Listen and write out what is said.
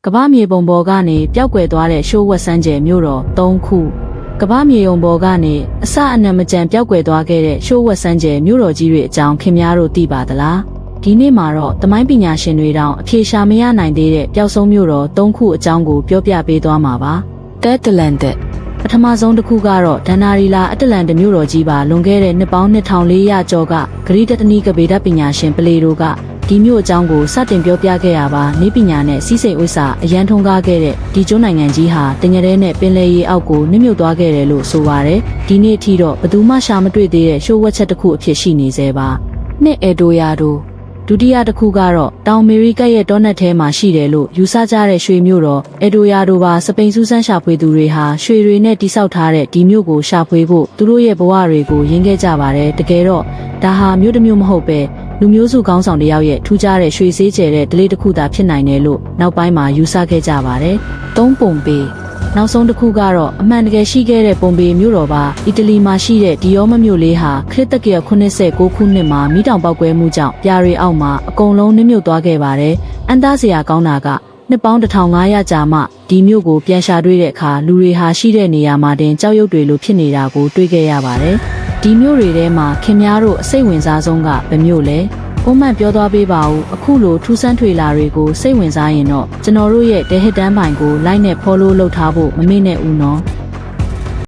ကမ္ဘာမြေပုံပေါ်ကနေပျောက်ကွယ်သွားတဲ့ရှိုးဝက်စန်းကျယ်မြို့တော်၃ခုကမ္ဘာမြေပုံပေါ်ကနေအစအနံမကြံပျောက်ကွယ်သွားခဲ့တဲ့ရှိုးဝက်စန်းကျယ်မြို့တော်ကြီးတွေအကြောင်းခင်များတို့သိပါသလားဒီနေ့မှာတော့သမိုင်းပညာရှင်တွေတောင်အဖြေရှာမရနိုင်သေးတဲ့ပျောက်ဆုံးမြို့တော်၃ခုအကြောင်းကိုပြောပြပေးသွားမှာပါတဲတလန်တက်ပထမဆုံးတစ်ခုကတော့ဒန္နာရီလာအတလန်တမြို့တော်ကြီးပါလွန်ခဲ့တဲ့နှစ်ပေါင်း2400ကျော်ကဂရိတတနီကဗေဒပညာရှင်ပလေတိုကဒီမြို့အကြောင်းကိုစတင်ပြောပြခဲ့ရပါနေပညာနဲ့စီးစိမ်ဥစ္စာအရန်ထုံးကားခဲ့တဲ့ဒီကျွန်းနိုင်ငံကြီးဟာတငရဲနဲ့ပင်လယ်ရေအောက်ကိုနစ်မြုပ်သွားခဲ့တယ်လို့ဆိုပါတယ်ဒီနေ့အထိတော့ဘယ်သူမှရှာမတွေ့သေးတဲ့ရှိုးဝက်ချက်တစ်ခုအဖြစ်ရှိနေသေးပါနှစ်အေဒိုယာဒိုဒုတိယတစ်ခုကတော့တောင်အမေရိကရဲ့တောနက်ထဲမှာရှိတယ်လို့ယူဆကြတဲ့ရွှေမြို့တော်အေဒိုယာဒိုပါစပိန်စူးစမ်းရှာဖွေသူတွေဟာရွှေတွေနဲ့တိစောက်ထားတဲ့ဒီမြို့ကိုရှာဖွေဖို့သူတို့ရဲ့ဘဝတွေကိုရင်းခဲ့ကြပါတယ်တကယ်တော့ဒါဟာမြို့တစ်မြို့မဟုတ်ပဲလူမျိုးစုကောင်းဆောင်တယောက်ရဲ့ထူးခြားတဲ့ရွှေစည်းကျယ်တဲ့ဒလေးတစ်ခုသာဖြစ်နိုင်တယ်လို့နောက်ပိုင်းမှာယူဆခဲ့ကြပါတယ်သုံးပုံပေနောက်ဆုံးတစ်ခုကတော့အမှန်တကယ်ရှိခဲ့တဲ့ပုံပေမြို့တော်ပါအီတလီမှာရှိတဲ့ဒီယောမမြို့လေးဟာခရစ်တက္ကရာ89ခုနှစ်မှာမိတောင်ပေါက်ကွဲမှုကြောင့်ပြာတွေအောက်မှာအကုန်လုံးနစ်မြုပ်သွားခဲ့ပါတယ်အန်သားစရာကောင်းတာကနှစ်ပေါင်း1500ကြာမှဒီမြို့ကိုပြန်ရှာတွေ့တဲ့အခါလူတွေဟာရှိတဲ့နေရာမှာတင်ကြောက်ရွံ့တွေလိုဖြစ်နေတာကိုတွေ့ခဲ့ရပါတယ်ဒီမြို့တွေထဲမှာခင်များတို့အစိတ်ဝင်စားဆုံးကဘယ်မြို့လဲပုံမှန်ပြောသွားပေးပါဦးအခုလိုထူးဆန်းထွေလာတွေကိုစိတ်ဝင်စားရင်တော့ကျွန်တော်တို့ရဲ့ The Hidden ဘိုင်ကို like နဲ့ follow လုပ်ထားဖို့မမေ့နဲ့ဦးနော်